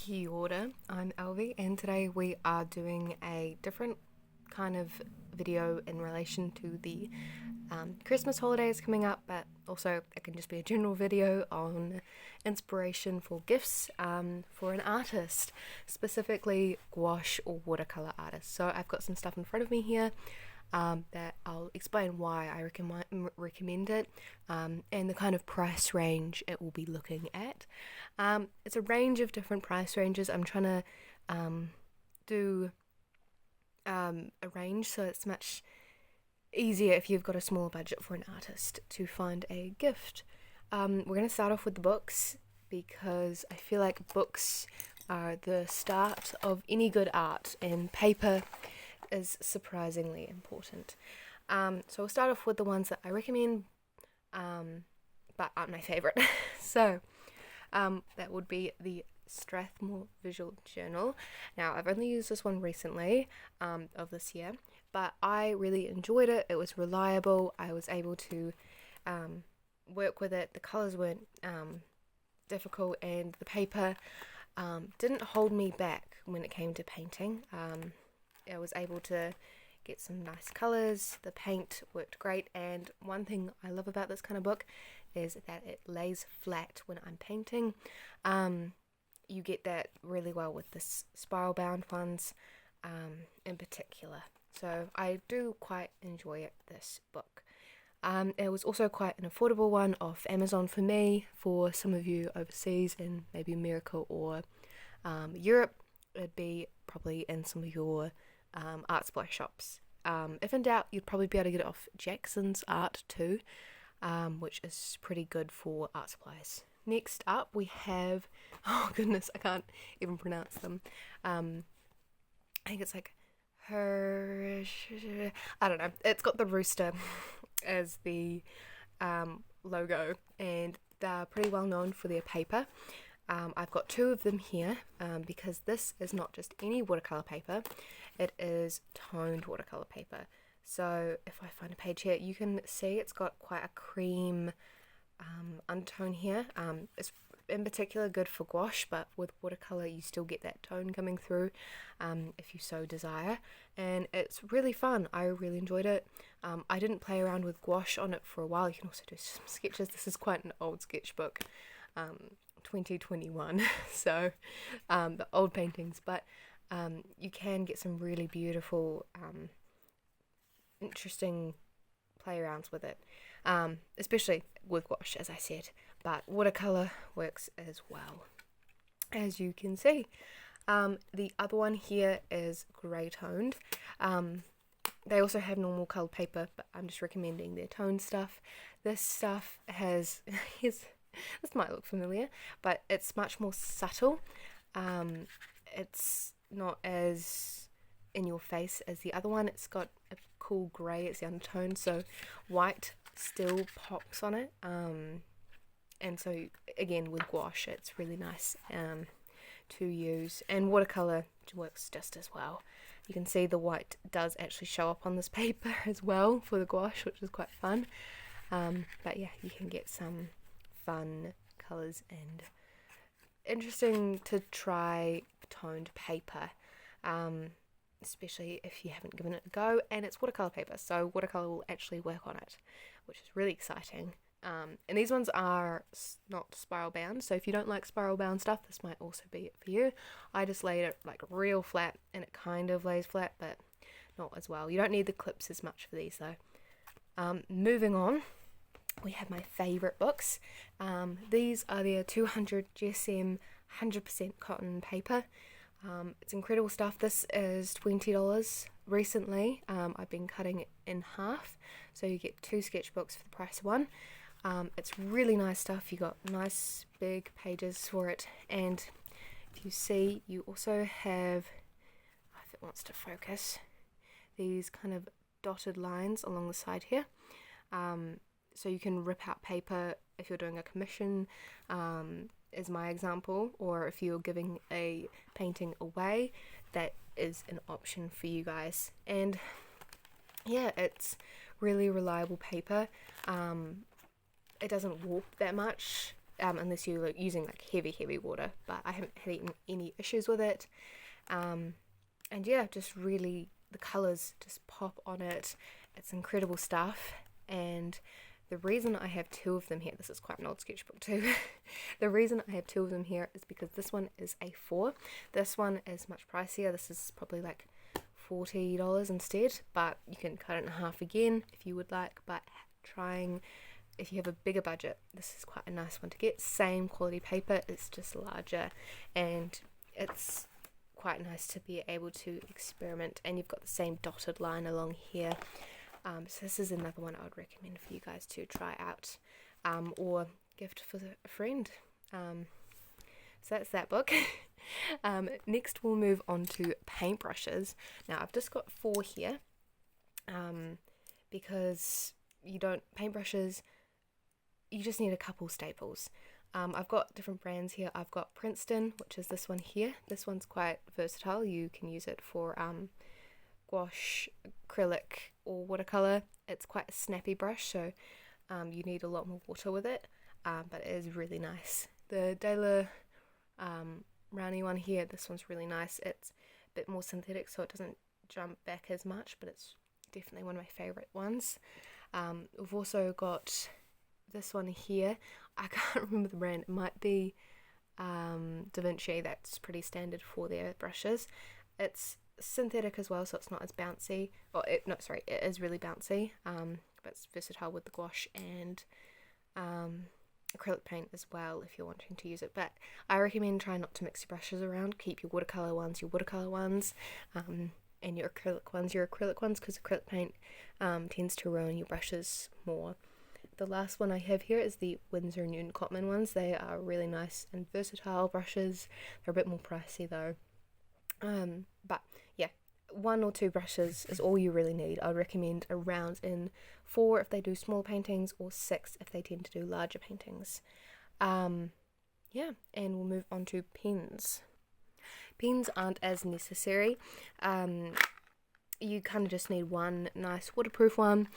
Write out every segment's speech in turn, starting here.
Kia ora, I'm Elvie, and today we are doing a different kind of video in relation to the Christmas holidays coming up, but also it can just be a general video on inspiration for gifts for an artist, specifically gouache or watercolor artists. So I've got some stuff in front of me here that I'll explain why I recommend it and the kind of price range it will be looking at. It's a range of different price ranges. I'm trying to do a range so it's much easier if you've got a smaller budget for an artist to find a gift. We're going to start off with the books because I feel like books are the start of any good art, and paper is surprisingly important. So we'll start off with the ones that I recommend, but aren't my favourite. So that would be the Strathmore Visual Journal. Now, I've only used this one recently of this year, but I really enjoyed it. It was reliable. I was able to work with it. The colours weren't difficult, and the paper didn't hold me back when it came to painting. I was able to get some nice colours. The paint worked great, and one thing I love about this kind of book is that it lays flat when I'm painting. You get that really well with the spiral bound ones in particular. So I do quite enjoy this book. It was also quite an affordable one off Amazon for me. For some of you overseas in maybe America or Europe, it'd be probably in some of your art supply shops. If in doubt, you'd probably be able to get it off Jackson's Art too, which is pretty good for art supplies. Next up we have, oh goodness, I can't even pronounce them. I think it's like her, I don't know. It's got the rooster as the logo, and they're pretty well known for their paper. I've got two of them here because this is not just any watercolor paper, it is toned watercolor paper. So if I find a page here, you can see it's got quite a cream undertone here. It's in particular good for gouache, but with watercolor you still get that tone coming through if you so desire, and it's really fun. I really enjoyed it. I didn't play around with gouache on it for a while. You can also do some sketches. This is quite an old sketchbook, 2021, so the old paintings, but you can get some really beautiful interesting play arounds with it, especially with gouache, as I said, but watercolor works as well, as you can see. The other one here is grey toned. They also have normal coloured paper, but I'm just recommending their toned stuff. This stuff has this might look familiar, but it's much more subtle. It's not as in your face as the other one. It's got a cool grey, it's the undertone, so white still pops on it. And so again, with gouache, it's really nice to use, and watercolor works just as well. You can see the white does actually show up on this paper as well for the gouache, which is quite fun. But yeah, you can get some fun colours, and interesting to try toned paper, especially if you haven't given it a go, and it's watercolour paper, so watercolour will actually work on it, which is really exciting. And these ones are not spiral bound, so if you don't like spiral bound stuff, this might also be it for you. I just laid it like real flat, and it kind of lays flat, but not as well. You don't need the clips as much for these though. Moving on, we have my favourite books. These are their 200 GSM 100% cotton paper. It's incredible stuff. This is $20 recently. I've been cutting it in half, so you get two sketchbooks for the price of one. It's really nice stuff. You got nice big pages for it, and if you see, you also have, if it wants to focus, these kind of dotted lines along the side here. So you can rip out paper if you're doing a commission, is my example, or if you're giving a painting away, that is an option for you guys. And yeah, it's really reliable paper. It doesn't warp that much. unless you're using like heavy water, but I haven't had any issues with it. And yeah, just really the colours just pop on it. It's incredible stuff. And the reason I have two of them here, this is quite an old sketchbook too. The reason I have two of them here is because this one is a 4. This one is much pricier. This is probably like $40 instead, but you can cut it in half again if you would like. But if you have a bigger budget, this is quite a nice one to get. Same quality paper, it's just larger, and it's quite nice to be able to experiment. And you've got the same dotted line along here. So this is another one I would recommend for you guys to try out, or gift for a friend. So that's that book. Next we'll move on to paintbrushes. Now I've just got 4 here, because paintbrushes, you just need a couple staples. I've got different brands here. I've got Princeton, which is this one here. This one's quite versatile. You can use it for gouache, acrylic, or watercolor. It's quite a snappy brush, so you need a lot more water with it, but it is really nice. The Daler Rowney one here, this one's really nice. It's a bit more synthetic, so it doesn't jump back as much, but it's definitely one of my favorite ones. We've also got this one here. I can't remember the brand. It might be Da Vinci. That's pretty standard for their brushes. It's synthetic as well, so it's not as bouncy. It is really bouncy, but it's versatile with the gouache and acrylic paint as well if you're wanting to use it. But I recommend try not to mix your brushes around. Keep your watercolor ones, and your acrylic ones, because acrylic paint tends to ruin your brushes more. The last one I have here is the Winsor Newton Cotman ones. They are really nice and versatile brushes. They're a bit more pricey though. But yeah, 1 or 2 brushes is all you really need. I would recommend around in 4 if they do small paintings, or 6 if they tend to do larger paintings. Yeah, and we'll move on to pens. Pens aren't as necessary. You kind of just need one nice waterproof one.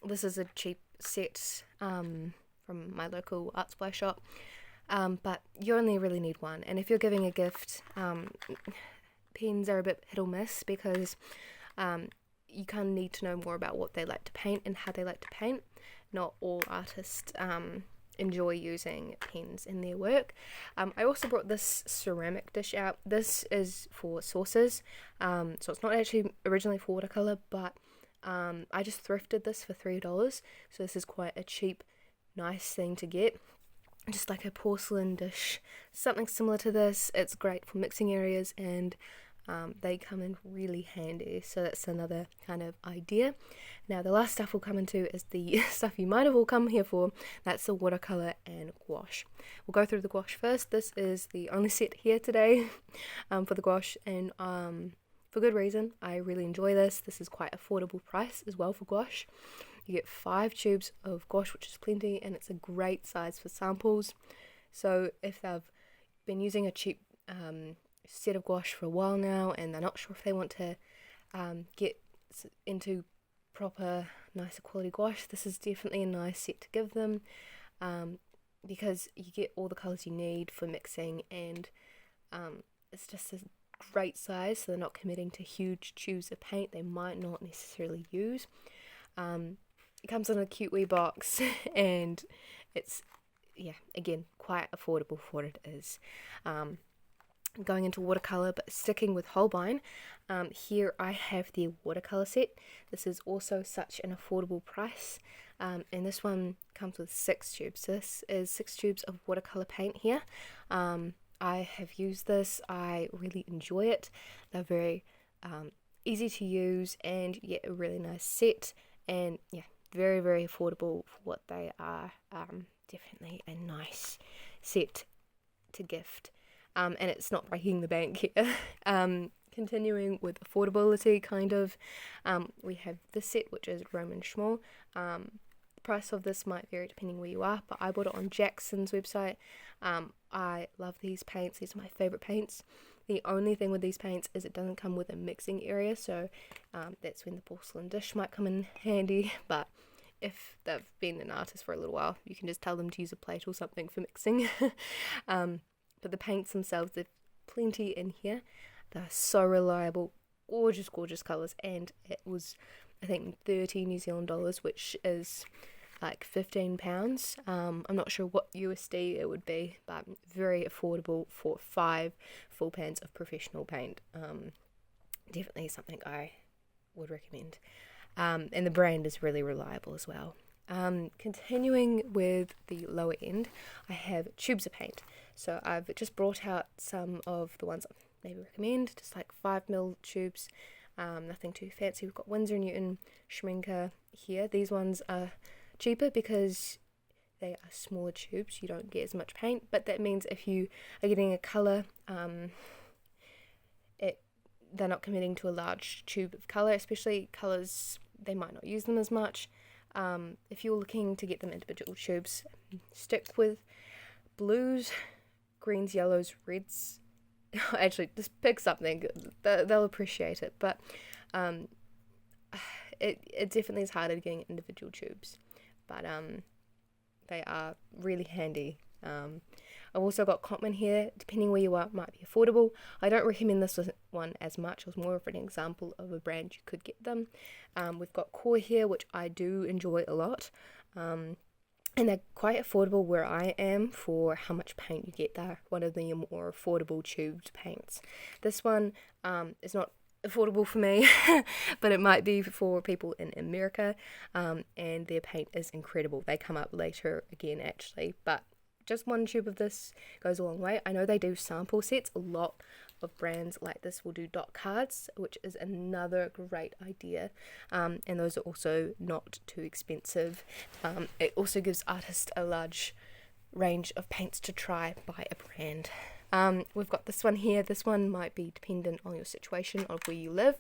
This is a cheap set from my local art supply shop, but you only really need one. And if you're giving a gift, pens are a bit hit or miss, because you kind of need to know more about what they like to paint and how they like to paint. Not all artists enjoy using pens in their work. I also brought this ceramic dish out. This is for saucers, so it's not actually originally for watercolor, but I just thrifted this for $3, so this is quite a cheap, nice thing to get. Just like a porcelain dish, something similar to this. It's great for mixing areas, and they come in really handy, so that's another kind of idea. Now the last stuff we'll come into is the stuff you might have all come here for. That's the watercolor and gouache. We'll go through the gouache first. This is the only set here today for the gouache, and for good reason. I really enjoy this. This is quite affordable price as well for gouache. You get 5 tubes of gouache, which is plenty, and it's a great size for samples. So if they've been using a cheap set of gouache for a while now, and they're not sure if they want to get into proper, nicer quality gouache, this is definitely a nice set to give them, because you get all the colours you need for mixing, and it's just a great size, so they're not committing to huge tubes of paint they might not necessarily use. It comes in a cute wee box, and it's, yeah, again, quite affordable for what it is. Going into watercolor, but sticking with Holbein, here I have the watercolor set. This is also such an affordable price, and this one comes with 6 tubes. This is 6 tubes of watercolor paint here. I have used this. I really enjoy it. They're very easy to use, and yeah, a really nice set, and yeah, very, very affordable for what they are. Definitely a nice set to gift, and it's not breaking the bank here. Continuing with affordability, kind of, we have this set, which is Roman Schmoll. The price of this might vary depending where you are, but I bought it on Jackson's website. I love these paints. These are my favourite paints. The only thing with these paints is it doesn't come with a mixing area, so that's when the porcelain dish might come in handy, but if they've been an artist for a little while, you can just tell them to use a plate or something for mixing. But the paints themselves, there's plenty in here. They're so reliable, gorgeous, gorgeous colours, and it was, I think, 30 New Zealand dollars, which is like £15. I'm not sure what USD it would be, but very affordable for 5 full pans of professional paint. Definitely something I would recommend. And the brand is really reliable as well. Continuing with the lower end, I have tubes of paint. So I've just brought out some of the ones I maybe recommend, just like 5mm tubes, nothing too fancy. We've got Winsor & Newton, Schmincke here. These ones are cheaper because they are smaller tubes, you don't get as much paint, but that means if you are getting a colour, they're not committing to a large tube of colour, especially colours, they might not use them as much. If you're looking to get them individual tubes, stick with blues, greens, yellows, reds. Actually, just pick something, they'll appreciate it, but it definitely is harder getting individual tubes, but they are really handy. I've also got Cotman here, depending where you are, it might be affordable. I don't recommend this one as much, it was more of an example of a brand you could get them. We've got Core here, which I do enjoy a lot, and they're quite affordable where I am for how much paint you get. They're one of the more affordable tubed paints. This one is not affordable for me, but it might be for people in America, and their paint is incredible. They come up later again actually, but just one tube of this goes a long way. I know they do sample sets. A lot of brands like this will do dot cards, which is another great idea, and those are also not too expensive. It also gives artists a large range of paints to try by a brand. We've got this one here. This one might be dependent on your situation, of where you live,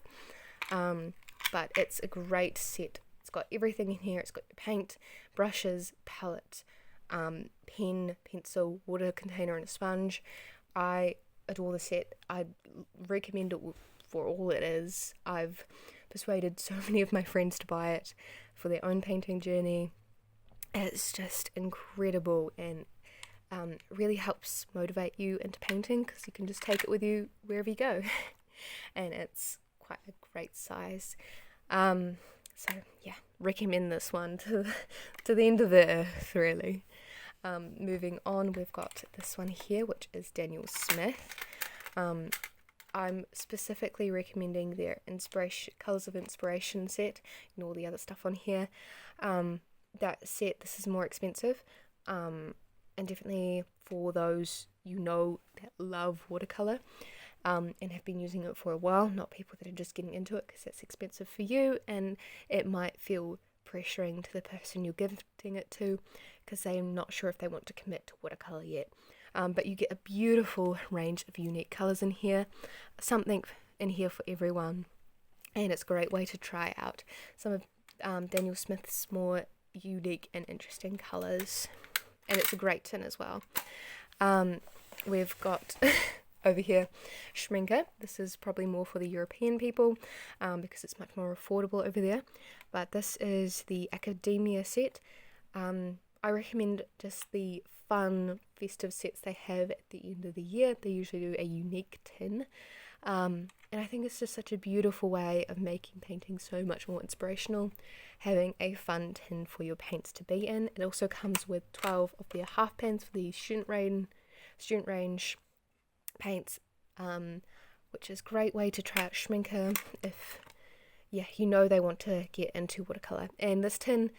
but it's a great set. It's got everything in here. It's got your paint, brushes, palette, pen, pencil, water container, and a sponge. I adore the set. I recommend it for all it is. I've persuaded so many of my friends to buy it for their own painting journey. It's just incredible, and really helps motivate you into painting because you can just take it with you wherever you go. And it's quite a great size. So yeah, recommend this one to the end of the earth, really. Moving on, we've got this one here, which is Daniel Smith. I'm specifically recommending their Colours of Inspiration set and all the other stuff on here. That set, this is more expensive, and definitely for those that love watercolour, and have been using it for a while, not people that are just getting into it because it's expensive for you, and it might feel pressuring to the person you're gifting it to because they're not sure if they want to commit to watercolour yet. But you get a beautiful range of unique colours in here, something in here for everyone, and it's a great way to try out some of Daniel Smith's more unique and interesting colours, and it's a great tin as well. We've got over here Schmincke. This is probably more for the European people because it's much more affordable over there, but this is the Academia set. I recommend just the fun festive sets they have at the end of the year. They usually do a unique tin, and I think it's just such a beautiful way of making painting so much more inspirational, having a fun tin for your paints to be in. It also comes with 12 of their half pans for the student range paints, which is a great way to try out Schmincke if they want to get into watercolour. And this tin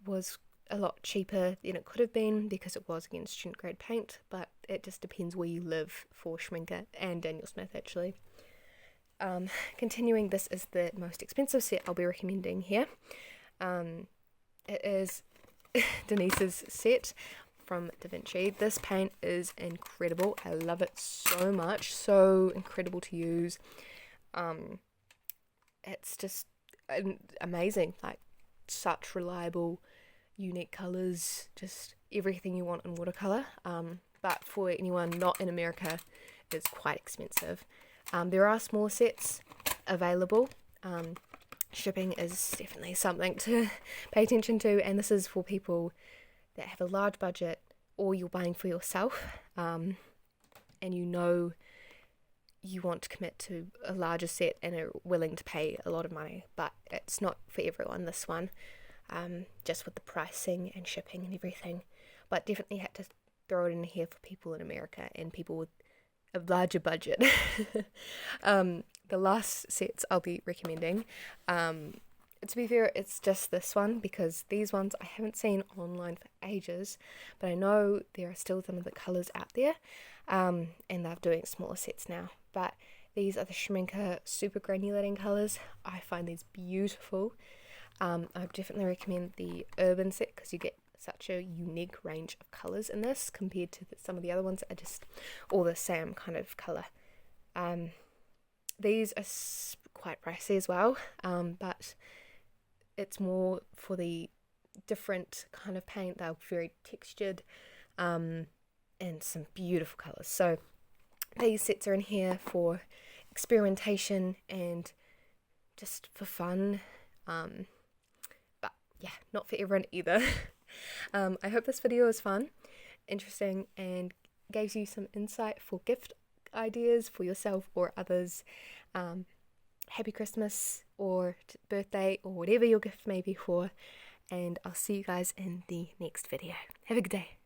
was a lot cheaper than it could have been because it was against student grade paint, but it just depends where you live for Schmincke and Daniel Smith actually. Continuing, this is the most expensive set I'll be recommending here. It is Denise's set from Da Vinci. This paint is incredible. I love it so much. So incredible to use. It's just amazing. Like, such reliable, unique colours, just everything you want in watercolour. But for anyone not in America, it's quite expensive. There are smaller sets available. shipping is definitely something to pay attention to, and this is for people that have a large budget or you're buying for yourself, and you know you want to commit to a larger set and are willing to pay a lot of money, but it's not for everyone, this one, just with the pricing and shipping and everything. But definitely had to throw it in here for people in America and people with a larger budget. The last sets I'll be recommending, to be fair, it's just this one, because these ones I haven't seen online for ages, but I know there are still some of the colours out there, and they're doing smaller sets now. But these are the Schminke super granulating colours. I find these beautiful. I definitely recommend the Urban set because you get such a unique range of colours in this compared to some of the other ones that are just all the same kind of colour. These are quite pricey as well, but it's more for the different kind of paint. They're very textured, and some beautiful colours. So these sets are in here for experimentation and just for fun, but yeah, not for everyone either. I hope this video was fun, interesting, and gave you some insight for gift ideas for yourself or others. Happy Christmas or birthday or whatever your gift may be for, and I'll see you guys in the next video. Have a good day.